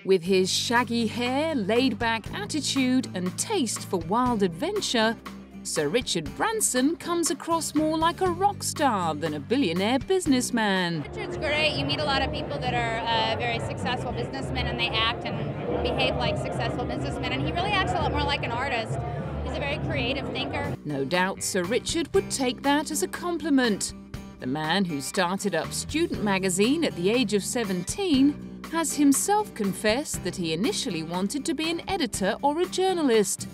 With his shaggy hair, laid-back attitude and taste for wild adventure, Sir Richard Branson comes across more like a rock star than a billionaire businessman. Richard's great. You meet a lot of people that are very successful businessmen, and they act and behave like successful businessmen, and he really acts a lot more like an artist. He's a very creative thinker. No doubt Sir Richard would take that as a compliment. The man who started up Student magazine at the age of 17 has himself confessed that he initially wanted to be an editor or a journalist,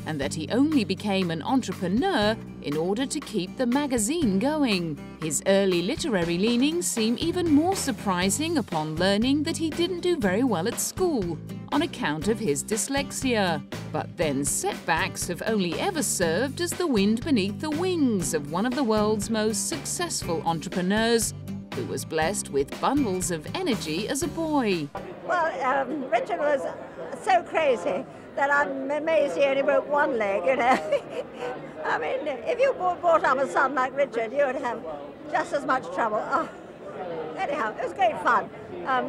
and that he only became an entrepreneur in order to keep the magazine going. His early literary leanings seem even more surprising upon learning that he didn't do very well at school on account of his dyslexia. But then setbacks have only ever served as the wind beneath the wings of one of the world's most successful entrepreneurs, who was blessed with bundles of energy as a boy. Well, Richard was so crazy that I'm amazed he only broke one leg, you know. I mean, if you brought up a son like Richard, you would have just as much trouble. Oh. Anyhow, it was great fun.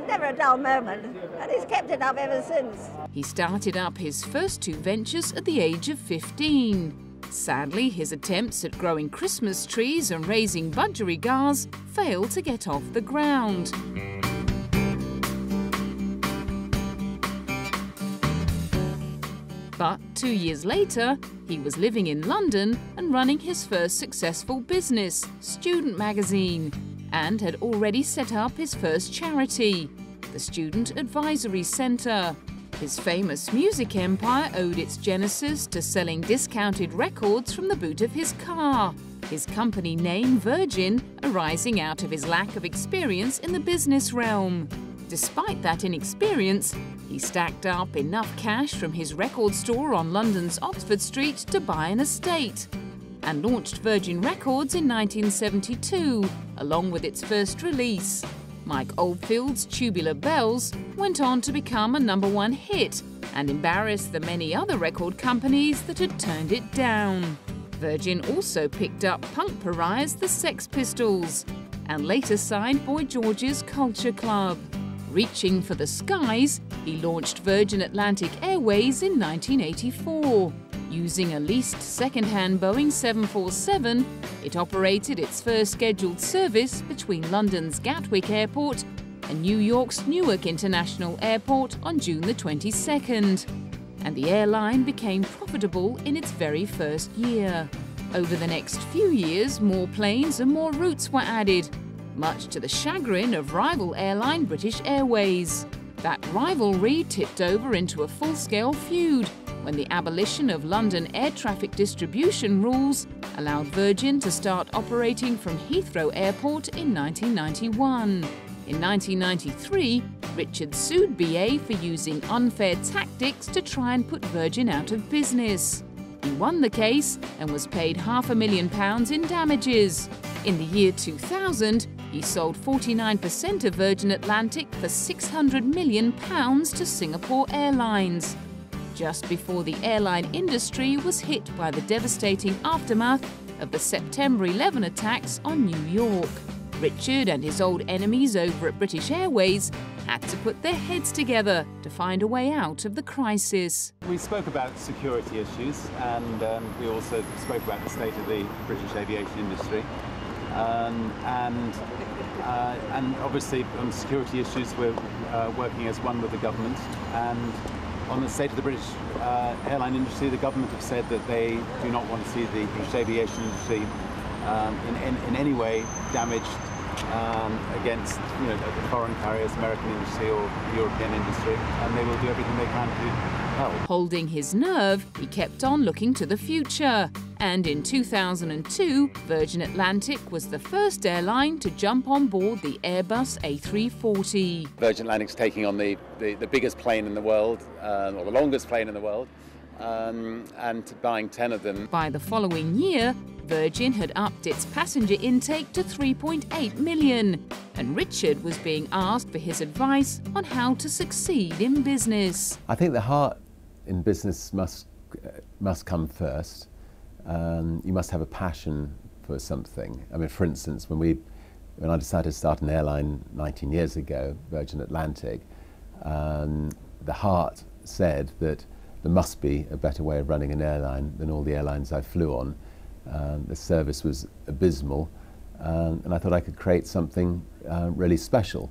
Never a dull moment, and he's kept it up ever since. He started up his first two ventures at the age of 15. Sadly, his attempts at growing Christmas trees and raising budgerigars failed to get off the ground. But 2 years later, he was living in London and running his first successful business, Student magazine, and had already set up his first charity, the Student Advisory Centre. His famous music empire owed its genesis to selling discounted records from the boot of his car, his company name Virgin arising out of his lack of experience in the business realm. Despite that inexperience, he stacked up enough cash from his record store on London's Oxford Street to buy an estate, and launched Virgin Records in 1972, along with its first release. Mike Oldfield's Tubular Bells went on to become a #1 hit and embarrass the many other record companies that had turned it down. Virgin also picked up punk pariahs the Sex Pistols and later signed Boy George's Culture Club. Reaching for the skies, he launched Virgin Atlantic Airways in 1984. Using a leased second-hand Boeing 747, it operated its first scheduled service between London's Gatwick Airport and New York's Newark International Airport on June the 22nd. And the airline became profitable in its very first year. Over the next few years, more planes and more routes were added, much to the chagrin of rival airline British Airways. That rivalry tipped over into a full-scale feud when the abolition of London air traffic distribution rules allowed Virgin to start operating from Heathrow Airport in 1991. In 1993, Richard sued BA for using unfair tactics to try and put Virgin out of business. He won the case and was paid £500,000 in damages. In the year 2000, he sold 49% of Virgin Atlantic for £600 million to Singapore Airlines, just before the airline industry was hit by the devastating aftermath of the September 11 attacks on New York. Richard and his old enemies over at British Airways had to put their heads together to find a way out of the crisis. We spoke about security issues, and we also spoke about the state of the British aviation industry. And obviously on security issues we're working as one with the government, and on the state of the British airline industry, the government have said that they do not want to see the British aviation industry in any way damaged against the foreign carriers, American industry or European industry, and they will do everything they can to help. Holding his nerve, he kept on looking to the future. And in 2002, Virgin Atlantic was the first airline to jump on board the Airbus A340. Virgin Atlantic's taking on the biggest plane in the world, or the longest plane in the world, and buying 10 of them. By the following year, Virgin had upped its passenger intake to 3.8 million, and Richard was being asked for his advice on how to succeed in business. I think the heart in business must come first. You must have a passion for something. I mean, for instance, when I decided to start an airline 19 years ago, Virgin Atlantic, the heart said that there must be a better way of running an airline than all the airlines I flew on. The service was abysmal, and I thought I could create something really special.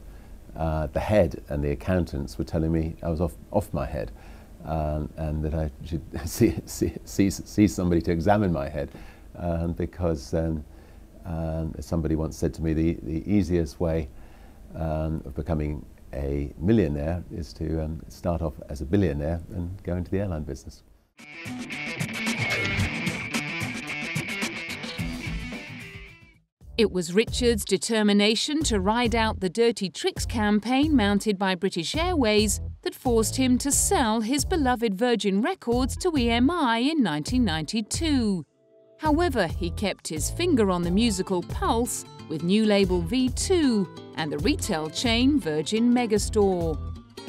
The head and the accountants were telling me I was off my head, and that I should see somebody to examine my head, because as somebody once said to me, the easiest way of becoming a millionaire is to start off as a billionaire and go into the airline business. It was Richard's determination to ride out the Dirty Tricks campaign mounted by British Airways that forced him to sell his beloved Virgin Records to EMI in 1992. However, he kept his finger on the musical pulse with new label V2 and the retail chain Virgin Megastore.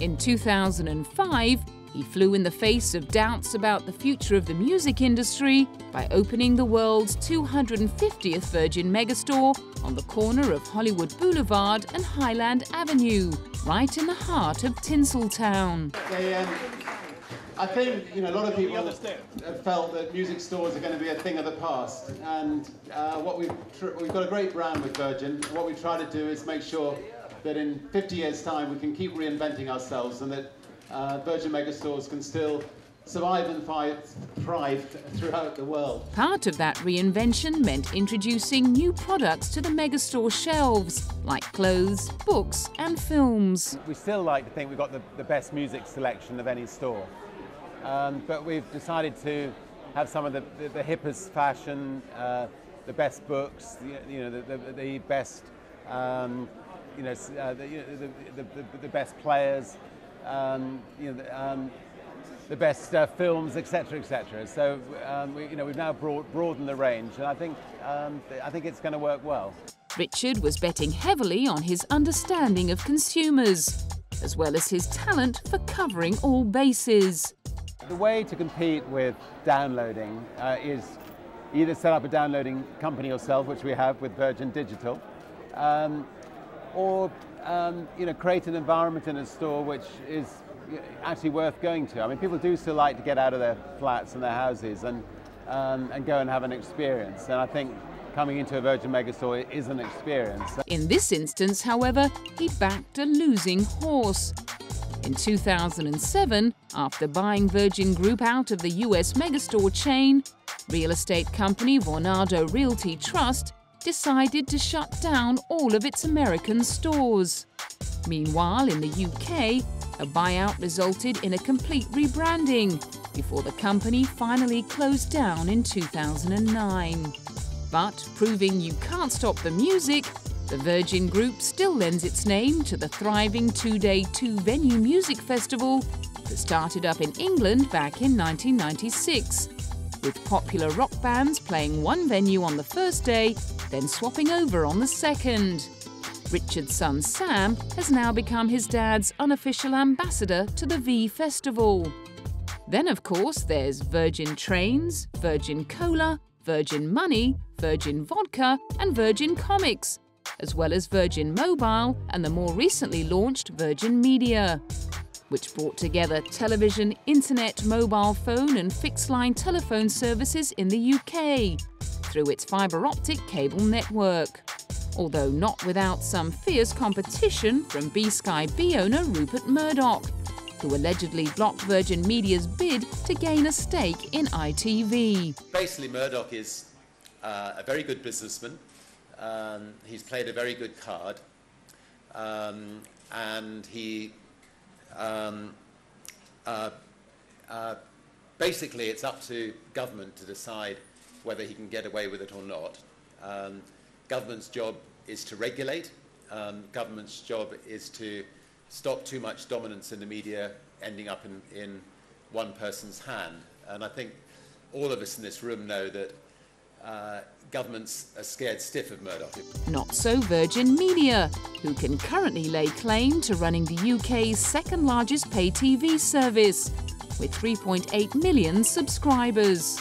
In 2005, he flew in the face of doubts about the future of the music industry by opening the world's 250th Virgin Megastore on the corner of Hollywood Boulevard and Highland Avenue, right in the heart of Tinseltown. I think a lot of people have felt that music stores are going to be a thing of the past, and we've got a great brand with Virgin. What we try to do is make sure that in 50 years' time we can keep reinventing ourselves, and that Virgin Megastores can still survive and thrive throughout the world. Part of that reinvention meant introducing new products to the Megastore shelves, like clothes, books and films. We still like to think we've got the best music selection of any store, but we've decided to have some of the hippest fashion, the best books, the best, the best players, the best films, etc., etc. So we've now broadened the range, and I think it's going to work well. Richard was betting heavily on his understanding of consumers, as well as his talent for covering all bases. The way to compete with downloading is either set up a downloading company yourself, which we have with Virgin Digital, or create an environment in a store which is actually worth going to. I mean, people do still like to get out of their flats and their houses and go and have an experience. And I think coming into a Virgin Megastore is an experience. In this instance, however, he backed a losing horse. In 2007, after buying Virgin Group out of the US Megastore chain, real estate company Vornado Realty Trust decided to shut down all of its American stores. Meanwhile, in the UK, a buyout resulted in a complete rebranding before the company finally closed down in 2009. But proving you can't stop the music, the Virgin Group still lends its name to the thriving two-day, two-venue music festival that started up in England back in 1996, with popular rock bands playing one venue on the first day, then swapping over on the second. Richard's son Sam has now become his dad's unofficial ambassador to the V Festival. Then, of course, there's Virgin Trains, Virgin Cola, Virgin Money, Virgin Vodka and Virgin Comics, as well as Virgin Mobile and the more recently launched Virgin Media, which brought together television, internet, mobile phone and fixed-line telephone services in the UK through its fibre-optic cable network. Although not without some fierce competition from B-Sky B owner Rupert Murdoch, who allegedly blocked Virgin Media's bid to gain a stake in ITV. Basically, Murdoch is a very good businessman. He's played a very good card, and he basically it's up to government to decide whether he can get away with it or not. Government's job is to regulate. Government's job is to stop too much dominance in the media ending up in one person's hand. And I think all of us in this room know that governments are scared stiff of Murdoch. Not so Virgin Media, who can currently lay claim to running the UK's second largest pay TV service, with 3.8 million subscribers.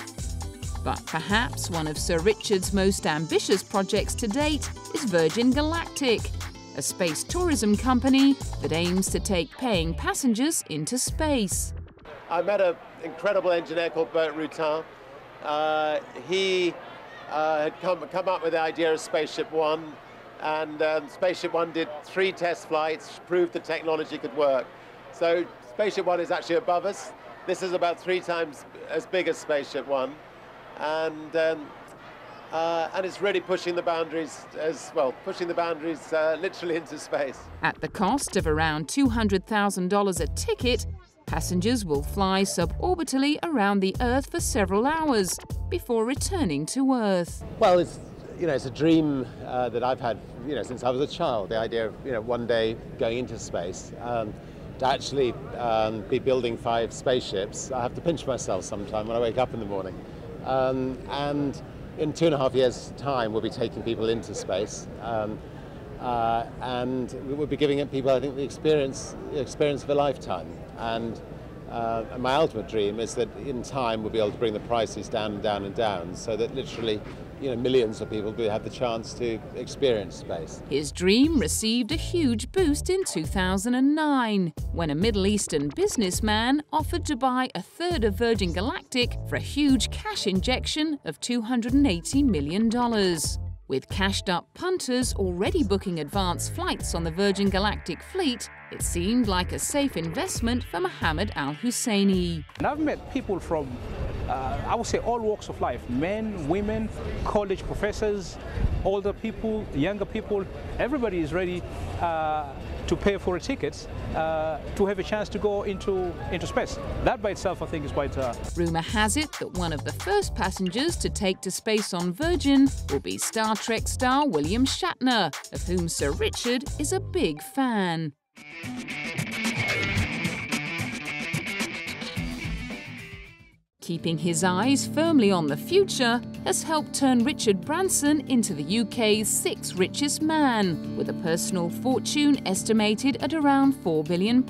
But perhaps one of Sir Richard's most ambitious projects to date is Virgin Galactic, a space tourism company that aims to take paying passengers into space. I met an incredible engineer called Bert Rutan. He had come up with the idea of Spaceship One, and Spaceship One did 3 test flights, proved the technology could work. So Spaceship One is actually above us. This is about 3 times as big as Spaceship One, and it's really pushing the boundaries literally into space. At the cost of around $200,000 a ticket, passengers will fly suborbitally around the Earth for several hours before returning to Earth. Well, it's a dream that I've had since I was a child. The idea of one day going into space. To actually be building 5 spaceships, I have to pinch myself sometime when I wake up in the morning. And in 2.5 years' time, we'll be taking people into space, and we will be giving people, I think, the experience of a lifetime. And my ultimate dream is that in time we'll be able to bring the prices down and down and down, so that literally millions of people will have the chance to experience space. His dream received a huge boost in 2009 when a Middle Eastern businessman offered to buy a third of Virgin Galactic for a huge cash injection of $280 million. With cashed-up punters already booking advance flights on the Virgin Galactic fleet, it seemed like a safe investment for Mohammed Al Husseini. And I've met people from, I would say, all walks of life: men, women, college professors, older people, younger people. Everybody is ready to pay for a ticket to have a chance to go into space. That by itself, I think, is quite... Rumour has it that one of the first passengers to take to space on Virgin will be Star Trek star William Shatner, of whom Sir Richard is a big fan. Keeping his eyes firmly on the future has helped turn Richard Branson into the UK's 6th richest man, with a personal fortune estimated at around £4 billion,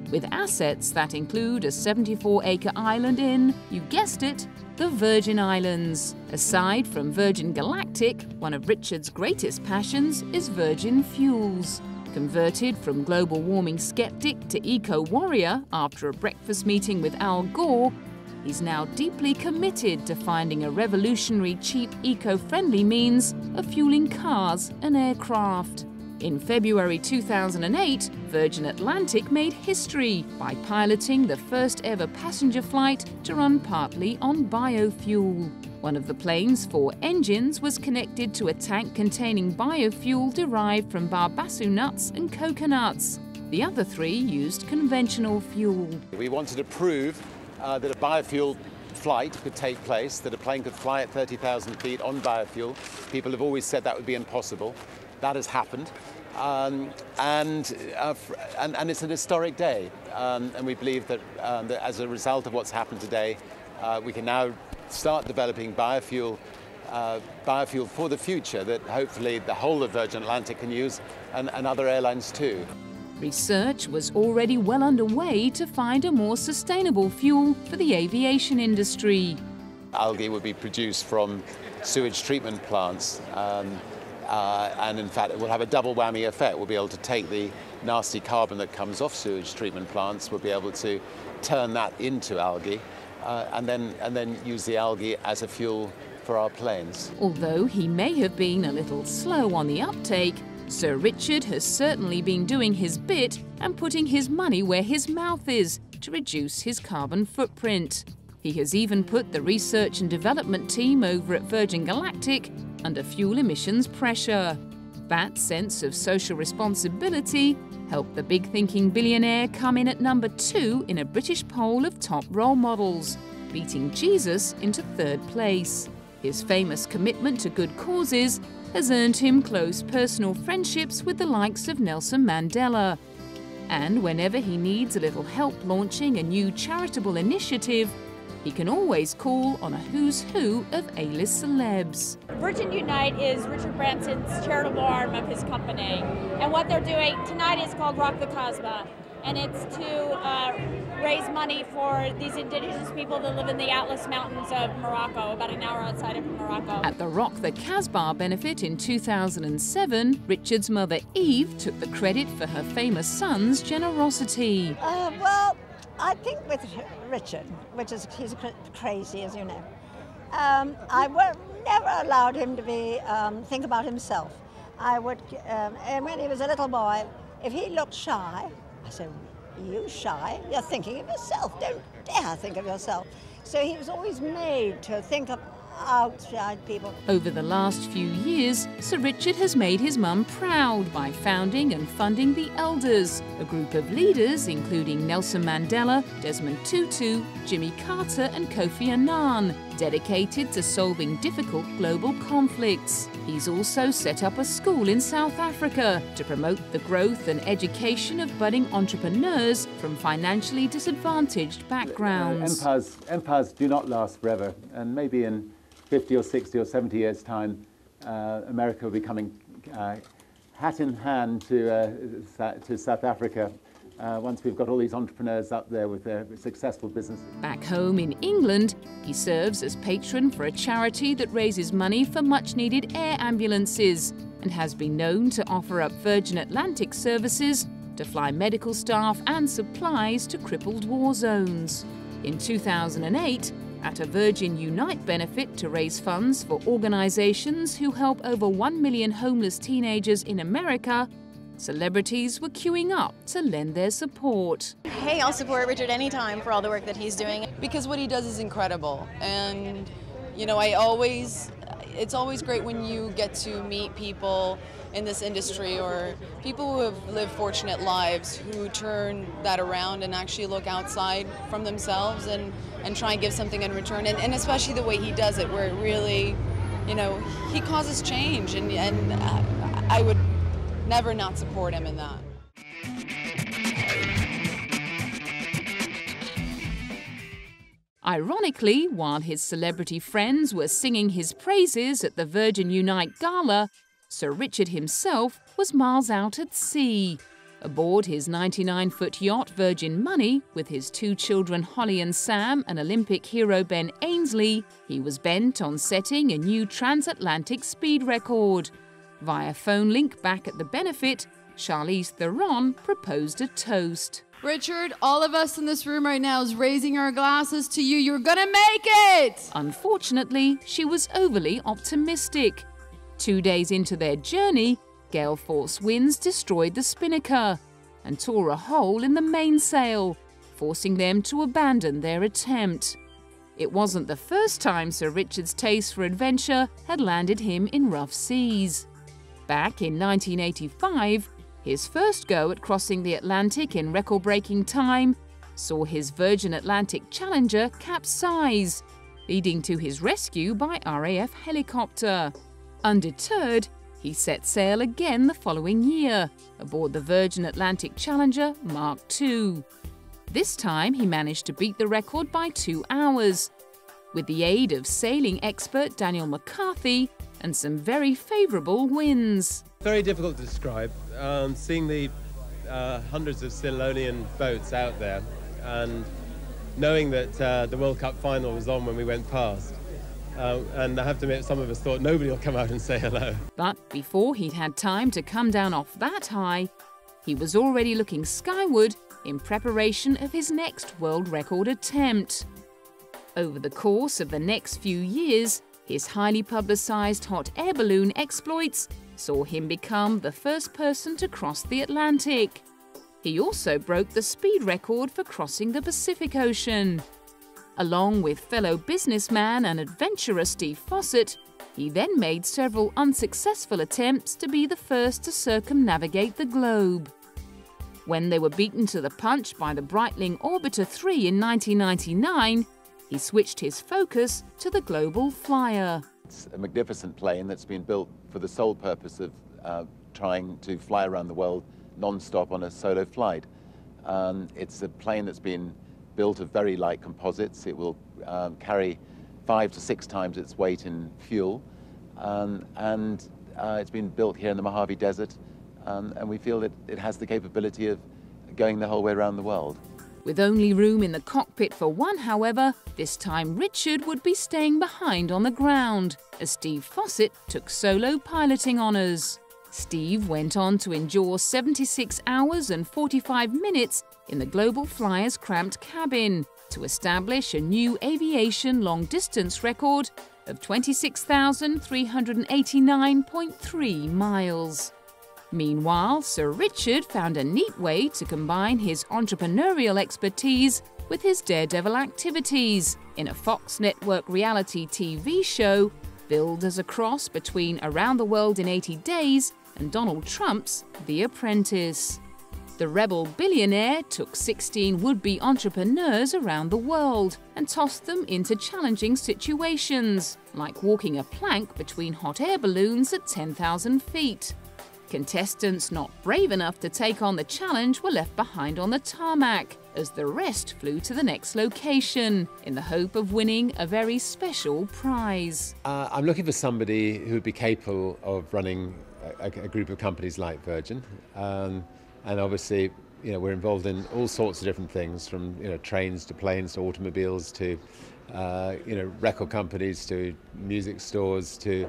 with assets that include a 74-acre island in, you guessed it, the Virgin Islands. Aside from Virgin Galactic, one of Richard's greatest passions is Virgin Fuels. Converted from global warming skeptic to eco-warrior after a breakfast meeting with Al Gore, he's now deeply committed to finding a revolutionary, cheap, eco-friendly means of fueling cars and aircraft. In February 2008, Virgin Atlantic made history by piloting the first ever passenger flight to run partly on biofuel. One of the plane's 4 engines was connected to a tank containing biofuel derived from barbassou nuts and coconuts. The other 3 used conventional fuel. We wanted to prove that a biofuel flight could take place, that a plane could fly at 30,000 feet on biofuel. People have always said that would be impossible. That has happened. And it's an historic day. And we believe that as a result of what's happened today, we can now start developing biofuel for the future that hopefully the whole of Virgin Atlantic can use, and other airlines too. Research was already well underway to find a more sustainable fuel for the aviation industry. Algae would be produced from sewage treatment plants, and in fact it will have a double whammy effect. We'll be able to take the nasty carbon that comes off sewage treatment plants, we'll be able to turn that into algae, and then use the algae as a fuel for our planes. Although he may have been a little slow on the uptake, Sir Richard has certainly been doing his bit and putting his money where his mouth is to reduce his carbon footprint. He has even put the research and development team over at Virgin Galactic under fuel emissions pressure. That sense of social responsibility helped the big-thinking billionaire come in at number 2 in a British poll of top role models, beating Jesus into 3rd place. His famous commitment to good causes has earned him close personal friendships with the likes of Nelson Mandela. And whenever he needs a little help launching a new charitable initiative, he can always call on a who's who of A-list celebs. Virgin Unite is Richard Branson's charitable arm of his company. And what they're doing tonight is called Rock the Cosmo. and it's to raise money for these indigenous people that live in the Atlas Mountains of Morocco, about an hour outside of Morocco. At the Rock the Casbah benefit in 2007, Richard's mother Eve took the credit for her famous son's generosity. Well, I think with Richard, he's crazy, as you know, I never allowed him to think about himself. I would, and when he was a little boy, if he looked shy, I said, "You shy? You're thinking of yourself. Don't dare think of yourself." So he was always made to think of outside people. Over the last few years, Sir Richard has made his mum proud by founding and funding the Elders, a group of leaders including Nelson Mandela, Desmond Tutu, Jimmy Carter and Kofi Annan, dedicated to solving difficult global conflicts. He's also set up a school in South Africa to promote the growth and education of budding entrepreneurs from financially disadvantaged backgrounds. Empires do not last forever, and maybe in 50 or 60 or 70 years' time, America will be coming hat in hand to South Africa once we've got all these entrepreneurs up there with their successful businesses. Back home in England, he serves as patron for a charity that raises money for much-needed air ambulances and has been known to offer up Virgin Atlantic services to fly medical staff and supplies to crippled war zones. In 2008, at a Virgin Unite benefit to raise funds for organisations who help over 1 million homeless teenagers in America, celebrities were queuing up to lend their support. Hey, I'll support Richard anytime for all the work that he's doing. Because what he does is incredible. And, you know, it's always great when you get to meet people in this industry or people who have lived fortunate lives who turn that around and actually look outside from themselves and try and give something in return. And especially the way he does it, where it really, you know, he causes change. And I would never not support him in that. Ironically, while his celebrity friends were singing his praises at the Virgin Unite Gala, Sir Richard himself was miles out at sea. Aboard his 99-foot yacht Virgin Money, with his 2 children Holly and Sam and Olympic hero Ben Ainsley, he was bent on setting a new transatlantic speed record. Via phone link back at the benefit, Charlize Theron proposed a toast. Richard, all of us in this room right now is raising our glasses to you. You're gonna make it! Unfortunately, she was overly optimistic. 2 days into their journey, gale force winds destroyed the spinnaker and tore a hole in the mainsail, forcing them to abandon their attempt. It wasn't the first time Sir Richard's taste for adventure had landed him in rough seas. Back in 1985, his first go at crossing the Atlantic in record-breaking time saw his Virgin Atlantic Challenger capsize, leading to his rescue by RAF helicopter. Undeterred, he set sail again the following year, aboard the Virgin Atlantic Challenger Mark II. This time, he managed to beat the record by 2 hours, with the aid of sailing expert Daniel McCarthy and some very favourable winds. Very difficult to describe. Seeing the hundreds of Ceylonian boats out there and knowing that the World Cup final was on when we went past. And I have to admit, some of us thought nobody will come out and say hello. But before he'd had time to come down off that high, he was already looking skyward in preparation of his next world record attempt. Over the course of the next few years, his highly publicised hot air balloon exploits saw him become the first person to cross the Atlantic. He also broke the speed record for crossing the Pacific Ocean. Along with fellow businessman and adventurer Steve Fossett, he then made several unsuccessful attempts to be the first to circumnavigate the globe. When they were beaten to the punch by the Breitling Orbiter 3 in 1999, he switched his focus to the Global Flyer. It's a magnificent plane that's been built for the sole purpose of trying to fly around the world non-stop on a solo flight. It's a plane that's been built of very light composites. It will carry 5 to 6 times its weight in fuel. It's been built here in the Mojave Desert, and we feel that it has the capability of going the whole way around the world. With only room in the cockpit for one, however, this time Richard would be staying behind on the ground, as Steve Fossett took solo piloting honours. Steve went on to endure 76 hours and 45 minutes in the Global Flyer's cramped cabin to establish a new aviation long-distance record of 26,389.3 miles. Meanwhile, Sir Richard found a neat way to combine his entrepreneurial expertise with his daredevil activities in a Fox network reality TV show billed as a cross between Around the World in 80 Days and Donald Trump's The Apprentice. The rebel billionaire took 16 would-be entrepreneurs around the world and tossed them into challenging situations, like walking a plank between hot air balloons at 10,000 feet. Contestants not brave enough to take on the challenge were left behind on the tarmac, as the rest flew to the next location in the hope of winning a very special prize. I'm looking for somebody who would be capable of running a group of companies like Virgin. And obviously, we're involved in all sorts of different things, from trains to planes to automobiles to record companies to music stores to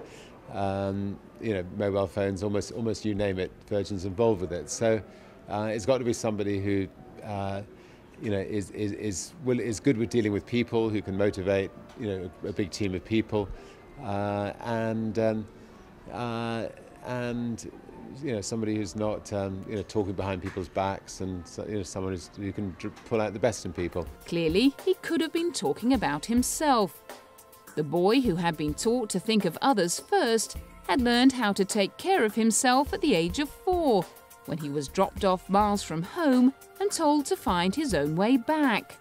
mobile phones. Almost you name it, Virgin's involved with it. So it's got to be somebody who is good with dealing with people, who can motivate a big team of people, and somebody who's not talking behind people's backs, and someone who can pull out the best in people. Clearly, he could have been talking about himself. The boy who had been taught to think of others first had learned how to take care of himself at the age of 4, when he was dropped off miles from home and told to find his own way back.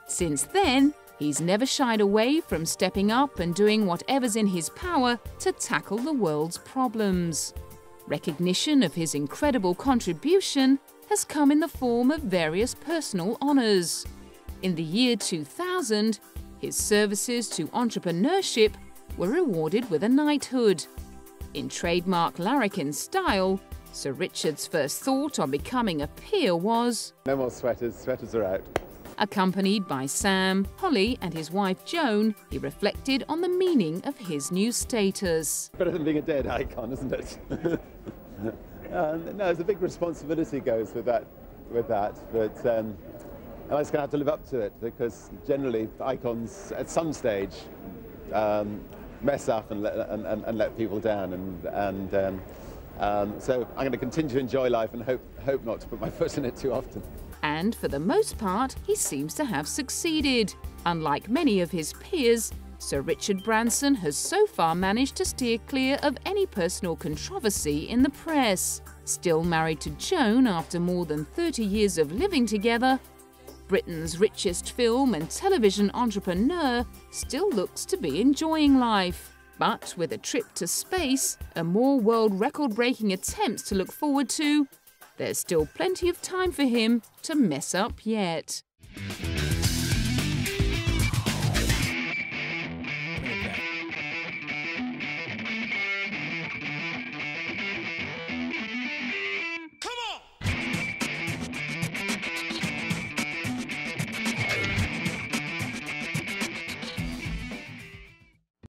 Since then, he's never shied away from stepping up and doing whatever's in his power to tackle the world's problems. Recognition of his incredible contribution has come in the form of various personal honours. In the year 2000, his services to entrepreneurship were rewarded with a knighthood. In trademark larrikin style, Sir Richard's first thought on becoming a peer was, "No more sweaters, sweaters are out." Accompanied by Sam, Holly and his wife Joan, he reflected on the meaning of his new status. Better than being a dead icon, isn't it? No, there's a big responsibility goes with that, but I was going to have to live up to it, because generally icons at some stage mess up and let people down, so I'm going to continue to enjoy life and hope not to put my foot in it too often. And for the most part, he seems to have succeeded. Unlike many of his peers, Sir Richard Branson has so far managed to steer clear of any personal controversy in the press. Still married to Joan after more than 30 years of living together, Britain's richest film and television entrepreneur still looks to be enjoying life. But with a trip to space and more world record-breaking attempts to look forward to, there's still plenty of time for him to mess up yet.